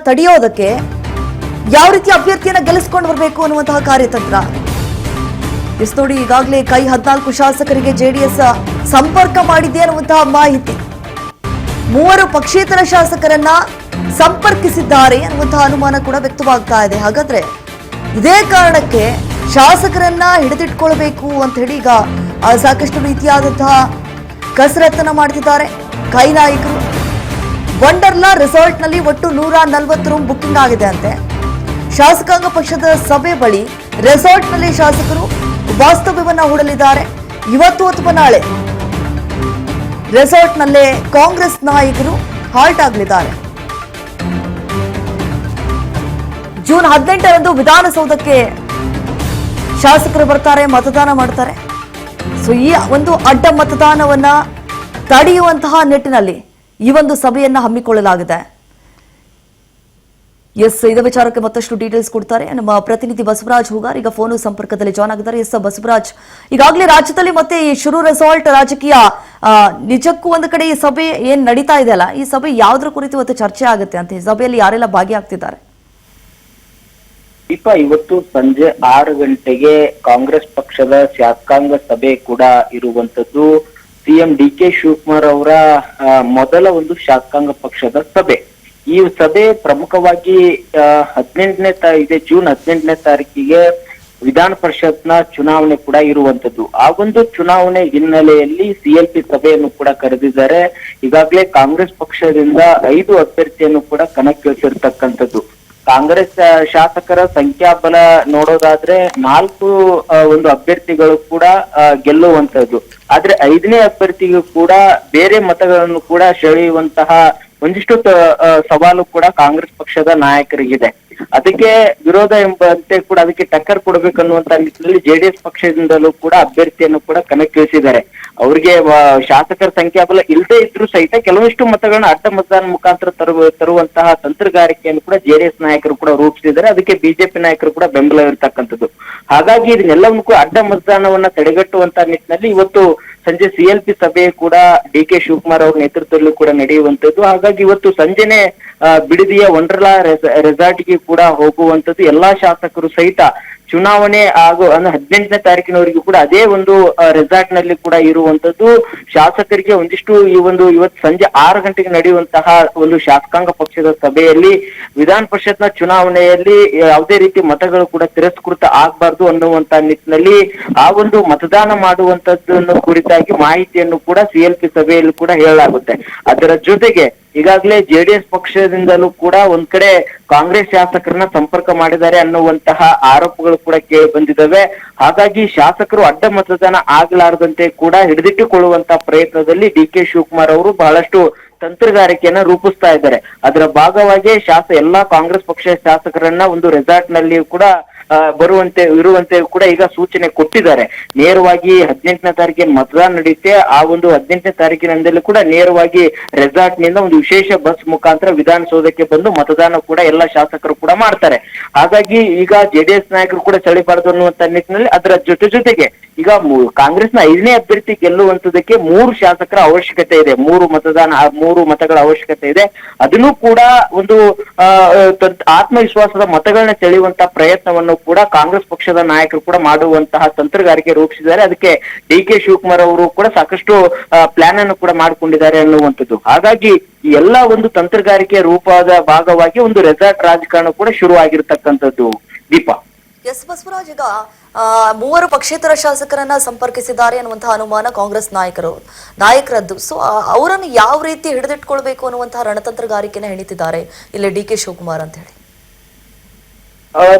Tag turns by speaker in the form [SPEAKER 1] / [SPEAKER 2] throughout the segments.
[SPEAKER 1] ತಡೆಯೋದಕ್ಕೆ ಯಾವ ರೀತಿ ಅಭ್ಯರ್ಥಿಯನ್ನ ಗೆಲ್ಲಿಸಿಕೊಂಡು ಬರಬೇಕು ಅನ್ನುವಂತಹ ಕಾರ್ಯತಂತ್ರ. ಎಸ್ ನೋಡಿ, ಈಗಾಗಲೇ ಕೈ 14 ಶಾಸಕರಿಗೆ ಜೆಡಿಎಸ್ ಸಂಪರ್ಕ ಮಾಡಿದೆ ಅನ್ನುವಂತಹ ಮಾಹಿತಿ. 3 ಪಕ್ಷೇತರ ಶಾಸಕರನ್ನ ಸಂಪರ್ಕಿಸಿದ್ದಾರೆ ಅನ್ನುವಂತಹ ಅನುಮಾನ ಕೂಡ ವ್ಯಕ್ತವಾಗ್ತಾ ಇದೆ. ಹಾಗಾದ್ರೆ ಇದೇ ಕಾರಣಕ್ಕೆ ಶಾಸಕರನ್ನ ಹಿಡಿದಿಟ್ಕೊಳ್ಬೇಕು ಅಂತ ಹೇಳಿ ಈಗ ಸಾಕಷ್ಟು ರೀತಿಯಾದಂತಹ ಕಸರತ್ತನ್ನ ಮಾಡ್ತಿದ್ದಾರೆ ಕೈ ನಾಯಕರು. ವಂಡರ್ಲಾ ರೆಸಾರ್ಟ್ ನಲ್ಲಿ ಒಟ್ಟು 140 ರೂಮ್ ಬುಕ್ಕಿಂಗ್ ಆಗಿದೆ ಅಂತೆ. ಶಾಸಕಾಂಗ ಪಕ್ಷದ ಸಭೆ ಬಳಿ ರೆಸಾರ್ಟ್ ನಲ್ಲಿ ಶಾಸಕರು ವಾಸ್ತವ್ಯವನ್ನ ಹೂಡಲಿದ್ದಾರೆ. ಇವತ್ತು ಅಥವಾ ನಾಳೆ ರೆಸಾರ್ಟ್ ನಲ್ಲೇ ಕಾಂಗ್ರೆಸ್ ನಾಯಕರು ಹಾಲ್ಟ್ ಆಗಲಿದ್ದಾರೆ. ಜೂನ್ 18ರಂದು ವಿಧಾನಸೌಧಕ್ಕೆ ಶಾಸಕರು ಬರ್ತಾರೆ, ಮತದಾನ ಮಾಡ್ತಾರೆ. ಸೊ ಈ ಒಂದು ಅಡ್ಡ ಮತದಾನವನ್ನ ತಡೆಯುವಂತಹ ನಿಟ್ಟಿನಲ್ಲಿ ಈ ಒಂದು ಸಭೆಯನ್ನ ಹಮ್ಮಿಕೊಳ್ಳಲಾಗಿದೆ. ಎಸ್, ಇದೇ ವಿಚಾರಕ್ಕೆ ಮತ್ತಷ್ಟು ಡೀಟೇಲ್ಸ್ ಕೊಡ್ತಾರೆ ನಮ್ಮ ಪ್ರತಿನಿಧಿ ಬಸವರಾಜ್ ಹೂಗಾರ್. ಈಗ ಫೋನ್ ಸಂಪರ್ಕದಲ್ಲಿ ಜಾಯ್ನ್ ಆಗಿದ್ದಾರೆ. ಎಸ್ ಬಸವರಾಜ್, ಈಗಾಗಲೇ ರಾಜ್ಯದಲ್ಲಿ ಮತ್ತೆ ಈ ಶಿರು ರೆಸಾರ್ಟ್ ರಾಜಕೀಯ ನಿಜಕ್ಕೂ ಒಂದು ಕಡೆ ಈ ಸಭೆ ಏನ್ ನಡೀತಾ ಇದೆಯಲ್ಲ, ಈ ಸಭೆ ಯಾವ್ದ್ರ ಕುರಿತು ಇವತ್ತು ಚರ್ಚೆ ಆಗುತ್ತೆ ಅಂತ, ಈ ಸಭೆಯಲ್ಲಿ ಯಾರೆಲ್ಲ ಭಾಗಿಯಾಗ್ತಿದ್ದಾರೆ?
[SPEAKER 2] ಇವತ್ತು ಸಂಜೆ 6 ಗಂಟೆಗೆ ಕಾಂಗ್ರೆಸ್ ಪಕ್ಷದ ಶಾಸಕಾಂಗ ಸಭೆ ಕೂಡ ಇರುವಂತದ್ದು. ಸಿಎಂ ಡಿ.ಕೆ. ಶಿವಕುಮಾರ್ ಅವರ ಮೊದಲ ಒಂದು ಶಾಸಕಾಂಗ ಪಕ್ಷದ ಸಭೆ. ಈ ಸಭೆ ಪ್ರಮುಖವಾಗಿ 18ನೇ ಜೂನ್ 18ನೇ ತಾರೀಕಿಗೆ ವಿಧಾನ ಪರಿಷತ್ನ ಚುನಾವಣೆ ಕೂಡ ಇರುವಂತದ್ದು. ಆ ಒಂದು ಚುನಾವಣೆ ಹಿನ್ನೆಲೆಯಲ್ಲಿ ಸಿಎಲ್ಪಿ ಸಭೆಯನ್ನು ಕೂಡ ಕರೆದಿದ್ದಾರೆ. ಈಗಾಗಲೇ ಕಾಂಗ್ರೆಸ್ ಪಕ್ಷದಿಂದ 5 ಅಭ್ಯರ್ಥಿಯನ್ನು ಕೂಡ ಕಣಕ್ಕಿಳಿಸಿರ್ತಕ್ಕಂಥದ್ದು. ಕಾಂಗ್ರೆಸ್ ಶಾಸಕರ ಸಂಖ್ಯಾಬಲ ನೋಡೋದಾದ್ರೆ 4 ಒಂದು ಅಭ್ಯರ್ಥಿಗಳು ಕೂಡ ಗೆಲ್ಲುವಂತದ್ದು. ಆದ್ರೆ 5ನೇ ಅಭ್ಯರ್ಥಿಗೂ ಕೂಡ ಬೇರೆ ಮತಗಳನ್ನು ಕೂಡ ಸೆಳೆಯುವಂತಹ ಒಂದಿಷ್ಟು ಸವಾಲು ಕೂಡ ಕಾಂಗ್ರೆಸ್ ಪಕ್ಷದ ನಾಯಕರಿಗಿದೆ. ಅದಕ್ಕೆ ವಿರೋಧ ಎಂಬಂತೆ ಕೂಡ ಅದಕ್ಕೆ ಟಕ್ಕರ್ ಕೊಡಬೇಕನ್ನುವಂತ ನಿಟ್ಟಿನಲ್ಲಿ ಜೆಡಿಎಸ್ ಪಕ್ಷದಿಂದಲೂ ಕೂಡ ಅಭ್ಯರ್ಥಿಯನ್ನು ಕೂಡ ಕಣಕ್ಕಿಳಿಸಿದ್ದಾರೆ. ಅವ್ರಿಗೆ ಶಾಸಕರ ಸಂಖ್ಯಾಬಲ ಇಲ್ಲದೆ ಇದ್ರೂ ಸಹಿತ ಕೆಲವಷ್ಟು ಮತಗಳನ್ನ ಅಡ್ಡ ಮತದಾನ ಮುಖಾಂತರ ತರುವಂತಹ ತಂತ್ರಗಾರಿಕೆಯನ್ನು ಕೂಡ ಜೆಡಿಎಸ್ ನಾಯಕರು ಕೂಡ ರೂಪಿಸಿದ್ದಾರೆ. ಅದಕ್ಕೆ ಬಿಜೆಪಿ ನಾಯಕರು ಕೂಡ ಬೆಂಬಲ ಇರತಕ್ಕಂಥದ್ದು. ಹಾಗಾಗಿ ಇದನ್ನೆಲ್ಲವನ್ನೂ ಕೂಡ ಅಡ್ಡ ಮತದಾನವನ್ನ ತಡೆಗಟ್ಟುವಂತ ನಿಟ್ಟಿನಲ್ಲಿ ಇವತ್ತು ಸಂಜೆ ಸಿಎಲ್ಪಿ ಸಭೆ ಕೂಡ ಡಿ.ಕೆ. ಶಿವಕುಮಾರ್ ಅವರ ನೇತೃತ್ವದಲ್ಲೂ ಕೂಡ ನಡೆಯುವಂತದ್ದು. ಹಾಗಾಗಿ ಇವತ್ತು ಸಂಜೆನೆ ಬಿಡದಿಯ ವಂಡರ್ಲಾ ರೆಸಾರ್ಟ್ಗೆ ಕೂಡ ಹೋಗುವಂತದ್ದು. ಎಲ್ಲಾ ಶಾಸಕರು ಸಹಿತ ಚುನಾವಣೆ ಹಾಗೂ 18ನೇ ತಾರೀಕಿನವರೆಗೂ ಕೂಡ ಅದೇ ಒಂದು ರೆಸಾರ್ಟ್ ನಲ್ಲಿ ಕೂಡ ಇರುವಂತದ್ದು. ಶಾಸಕರಿಗೆ ಒಂದಿಷ್ಟು ಇವತ್ತು ಸಂಜೆ 6 ಗಂಟೆಗೆ ನಡೆಯುವಂತಹ ಒಂದು ಶಾಸಕಾಂಗ ಪಕ್ಷದ ಸಭೆಯಲ್ಲಿ ವಿಧಾನ ಪರಿಷತ್ನ ಚುನಾವಣೆಯಲ್ಲಿ ಯಾವುದೇ ರೀತಿ ಮತಗಳು ಕೂಡ ತಿರಸ್ಕೃತ ಆಗ್ಬಾರ್ದು ಅನ್ನುವಂತ ನಿಟ್ಟಿನಲ್ಲಿ ಆ ಒಂದು ಮತದಾನ ಮಾಡುವಂತದ್ದನ್ನು ಕುರಿತಾಗಿ ಮಾಹಿತಿಯನ್ನು ಕೂಡ ಸಿಎಲ್ಪಿ ಸಭೆಯಲ್ಲಿ ಕೂಡ ಹೇಳಲಾಗುತ್ತೆ. ಅದರ ಜೊತೆಗೆ ಈಗಾಗಲೇ ಜೆಡಿಎಸ್ ಪಕ್ಷದಿಂದಲೂ ಕೂಡ ಒಂದ್ ಕಡೆ ಕಾಂಗ್ರೆಸ್ ಶಾಸಕರನ್ನ ಸಂಪರ್ಕ ಮಾಡಿದ್ದಾರೆ ಅನ್ನುವಂತಹ ಆರೋಪಗಳು ಕೂಡ ಕೇಳಿ ಬಂದಿದ್ದಾವೆ. ಹಾಗಾಗಿ ಶಾಸಕರು ಅಡ್ಡ ಮತದಾನ ಆಗ್ಲಾರದಂತೆ ಕೂಡ ಹಿಡಿದಿಟ್ಟುಕೊಳ್ಳುವಂತ ಪ್ರಯತ್ನದಲ್ಲಿ ಡಿ.ಕೆ. ಶಿವಕುಮಾರ್ ಅವರು ಬಹಳಷ್ಟು ತಂತ್ರಗಾರಿಕೆಯನ್ನ ರೂಪಿಸ್ತಾ ಇದ್ದಾರೆ. ಅದರ ಭಾಗವಾಗಿ ಎಲ್ಲಾ ಕಾಂಗ್ರೆಸ್ ಪಕ್ಷದ ಶಾಸಕರನ್ನ ಒಂದು ರೆಸಾರ್ಟ್ ನಲ್ಲಿ ಕೂಡ ಇರುವಂತೆ ಕೂಡ ಈಗ ಸೂಚನೆ ಕೊಟ್ಟಿದ್ದಾರೆ. ನೇರವಾಗಿ 18ನೇ ತಾರೀಕಿನ ಮತದಾನ ನಡೆಯುತ್ತೆ. ಆ ಒಂದು 18ನೇ ತಾರೀಕಿನಿಂದಲೂ ಕೂಡ ನೇರವಾಗಿ ರೆಸಾರ್ಟ್ ನಿಂದ ಒಂದು ವಿಶೇಷ ಬಸ್ ಮುಖಾಂತರ ವಿಧಾನಸೌಧಕ್ಕೆ ಬಂದು ಮತದಾನ ಕೂಡ ಎಲ್ಲ ಶಾಸಕರು ಕೂಡ ಮಾಡ್ತಾರೆ. ಹಾಗಾಗಿ ಈಗ ಜೆಡಿಎಸ್ ನಾಯಕರು ಕೂಡ ಸೆಳೆಬಾರದು ಅನ್ನುವಂತ ನಿಟ್ಟಿನಲ್ಲಿ ಅದರ ಜೊತೆಗೆ ಈಗ ಕಾಂಗ್ರೆಸ್ನ 5ನೇ ಅಭ್ಯರ್ಥಿ ಗೆಲ್ಲುವಂತದಕ್ಕೆ 3 ಶಾಸಕರ ಅವಶ್ಯಕತೆ ಇದೆ. 3 ಮತಗಳ ಅವಶ್ಯಕತೆ ಇದೆ. ಅದನ್ನು ಕೂಡ ಒಂದು ಆತ್ಮವಿಶ್ವಾಸದ ಮತಗಳನ್ನ ಸೆಳೆಯುವಂತ ಪ್ರಯತ್ನವನ್ನು ಕೂಡ ಕಾಂಗ್ರೆಸ್ ಪಕ್ಷದ ನಾಯಕರು ಕೂಡ ಮಾಡುವಂತಹ ತಂತ್ರಗಾರಿಕೆ ರೂಪಿಸಿದ್ದಾರೆ. ಅದಕ್ಕೆ ಡಿ.ಕೆ. ಶಿವಕುಮಾರ್ ಅವರು ಕೂಡ ಸಾಕಷ್ಟು ಪ್ಲಾನ್ ಅನ್ನು ಕೂಡ ಮಾಡಿಕೊಂಡಿದ್ದಾರೆ ಅನ್ನುವಂಥದ್ದು. ಹಾಗಾಗಿ ಈ ಎಲ್ಲಾ ಒಂದು ತಂತ್ರಗಾರಿಕೆಯ ರೂಪದ ಭಾಗವಾಗಿ ಒಂದು ರೆಸಾರ್ಟ್ ರಾಜಕಾರಣ ಕೂಡ ಶುರು ಆಗಿರ್ತಕ್ಕಂಥದ್ದು. ದೀಪಾ.
[SPEAKER 1] ಎಸ್ ಬಸವರಾಜ್, ಈಗ 3 ಪಕ್ಷೇತರ ಶಾಸಕರನ್ನ ಸಂಪರ್ಕಿಸಿದ್ದಾರೆ ಅನ್ನುವಂತಹ ಅನುಮಾನ ಕಾಂಗ್ರೆಸ್ ನಾಯಕರದ್ದು. ಸೊ ಅವರನ್ನು ಯಾವ ರೀತಿ ಹಿಡಿದಿಟ್ಕೊಳ್ಬೇಕು ಅನ್ನುವಂತಹ ರಣತಂತ್ರಗಾರಿಕೆನ ಹೆಣಿತಿದ್ದಾರೆ ಇಲ್ಲಿ ಡಿ.ಕೆ. ಶಿವಕುಮಾರ್ ಅಂತ ಹೇಳಿ?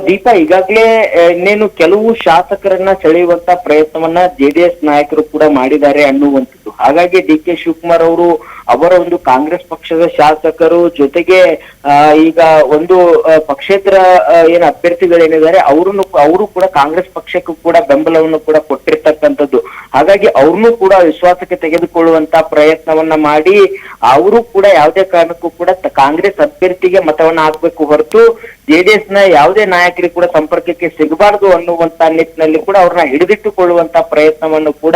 [SPEAKER 2] ದೀಪಾ, ಈಗಾಗಲೇ ಇನ್ನೇನು ಕೆಲವು ಶಾಸಕರನ್ನ ಸೆಳೆಯುವಂತ ಪ್ರಯತ್ನವನ್ನ ಜೆಡಿಎಸ್ ನಾಯಕರು ಕೂಡ ಮಾಡಿದ್ದಾರೆ ಅನ್ನುವಂಥದ್ದು. ಹಾಗಾಗಿ ಡಿ.ಕೆ. ಶಿವಕುಮಾರ್ ಅವರು ಅವರ ಒಂದು ಕಾಂಗ್ರೆಸ್ ಪಕ್ಷದ ಶಾಸಕರು ಜೊತೆಗೆ ಈಗ ಒಂದು ಪಕ್ಷೇತರ ಏನ್ ಅಭ್ಯರ್ಥಿಗಳೇನಿದ್ದಾರೆ ಅವರು ಕೂಡ ಕಾಂಗ್ರೆಸ್ ಪಕ್ಷಕ್ಕೂ ಕೂಡ ಬೆಂಬಲವನ್ನು ಕೂಡ ಕೊಟ್ಟಿರ್ತಕ್ಕಂಥದ್ದು. ಹಾಗಾಗಿ ಅವ್ರನ್ನೂ ಕೂಡ ವಿಶ್ವಾಸಕ್ಕೆ ತೆಗೆದುಕೊಳ್ಳುವಂತ ಪ್ರಯತ್ನವನ್ನ ಮಾಡಿ ಅವರು ಕೂಡ ಯಾವುದೇ ಕಾರಣಕ್ಕೂ ಕೂಡ ಕಾಂಗ್ರೆಸ್ ಅಭ್ಯರ್ಥಿಗೆ ಮತವನ್ನ ಹಾಕ್ಬೇಕು ಹೊರತು ಜೆಡಿಎಸ್ ನ ಯಾವುದೇ ನಾಯಕರಿಗೆ ಕೂಡ ಸಂಪರ್ಕಕ್ಕೆ ಸಿಗಬಾರದು ಅನ್ನುವಂತ ನಿಟ್ಟಿನಲ್ಲಿ ಕೂಡ ಅವ್ರನ್ನ ಹಿಡಿದಿಟ್ಟುಕೊಳ್ಳುವಂತ ಪ್ರಯತ್ನವನ್ನು ಕೂಡ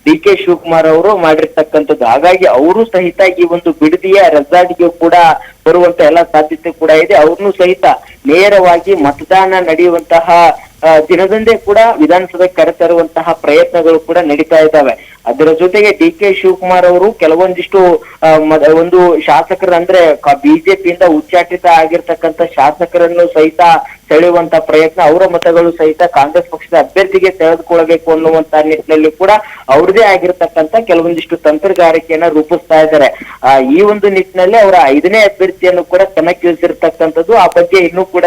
[SPEAKER 2] ಡಿ.ಕೆ. ಶಿವಕುಮಾರ್ ಅವರು ಮಾಡಿರ್ತಕ್ಕಂಥದ್ದು. ಹಾಗಾಗಿ ಅವರು ಸಹಿತ ಈ ಒಂದು ಬಿಡದಿಯ ರೆಸಾರ್ಟ್ಗೆ ಕೂಡ ಬರುವಂತ ಎಲ್ಲ ಸಾಧ್ಯತೆ ಕೂಡ ಇದೆ. ಅವ್ರನ್ನೂ ಸಹಿತ ನೇರವಾಗಿ ಮತದಾನ ನಡೆಯುವಂತಹ ದಿನದಂದೇ ಕೂಡ ವಿಧಾನಸಭೆ ಕರೆತರುವಂತಹ ಪ್ರಯತ್ನಗಳು ಕೂಡ ನಡೀತಾ ಇದ್ದಾವೆ. ಅದರ ಜೊತೆಗೆ ಡಿ ಕೆ ಶಿವಕುಮಾರ್ ಅವರು ಕೆಲವೊಂದಿಷ್ಟು ಒಂದು ಶಾಸಕರು ಅಂದ್ರೆ ಬಿಜೆಪಿಯಿಂದ ಉಚ್ಚಾಟಿತ ಆಗಿರ್ತಕ್ಕಂಥ ಶಾಸಕರನ್ನು ಸಹಿತ ಸೆಳೆಯುವಂತ ಪ್ರಯತ್ನ, ಅವರ ಮತಗಳು ಸಹಿತ ಕಾಂಗ್ರೆಸ್ ಪಕ್ಷದ ಅಭ್ಯರ್ಥಿಗೆ ಸೆಳೆದುಕೊಳ್ಳಬೇಕು ಅನ್ನುವಂತ ನಿಟ್ಟಿನಲ್ಲಿ ಕೂಡ ಅವ್ರದೇ ಆಗಿರ್ತಕ್ಕಂಥ ಕೆಲವೊಂದಿಷ್ಟು ತಂತ್ರಗಾರಿಕೆಯನ್ನ ರೂಪಿಸ್ತಾ ಇದ್ದಾರೆ. ಈ ಒಂದು ನಿಟ್ಟಿನಲ್ಲಿ ಅವರ 5ನೇ ಅಭ್ಯರ್ಥಿಯನ್ನು ಕೂಡ ಕಣಕ್ಕಿಳಿಸಿರ್ತಕ್ಕಂಥದ್ದು. ಆ ಬಗ್ಗೆ ಇನ್ನೂ ಕೂಡ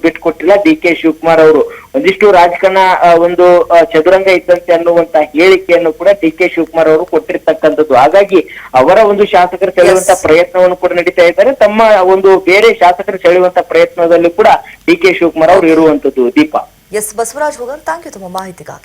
[SPEAKER 2] ಬಿಟ್ಕೊಟ್ಟಿಲ್ಲ ಡಿ ಕೆ ಶಿವಕುಮಾರ್ ಅವರು. ಒಂದಿಷ್ಟು ರಾಜಕಾರಣ ಒಂದು ಚದುರಂಗ ಇದ್ದಂತೆ ಅನ್ನುವಂತ ಹೇಳಿಕೆಯನ್ನು ಕೂಡ ಡಿ ಕೆ ಶಿವಕುಮಾರ್ ಅವರು ಕೊಟ್ಟಿರ್ತಕ್ಕಂಥದ್ದು. ಹಾಗಾಗಿ ಅವರ ಒಂದು ಶಾಸಕರು ಸೆಳೆಯುವಂತ ಪ್ರಯತ್ನವನ್ನು ಕೂಡ ನಡೀತಾ ಇದ್ದಾರೆ. ತಮ್ಮ ಒಂದು ಬೇರೆ ಶಾಸಕರು ಸೆಳೆಯುವಂತ ಪ್ರಯತ್ನದಲ್ಲಿ ಕೂಡ ಡಿ ಕೆ ಶಿವಕುಮಾರ್ ಅವರು ಇರುವಂತದ್ದು. ದೀಪಾ.
[SPEAKER 1] ಎಸ್ ಬಸವರಾಜ್ ಹೋಗರ್, ಥ್ಯಾಂಕ್ ಯು ತಮ್ಮ ಮಾಹಿತಿಗಾಗಿ.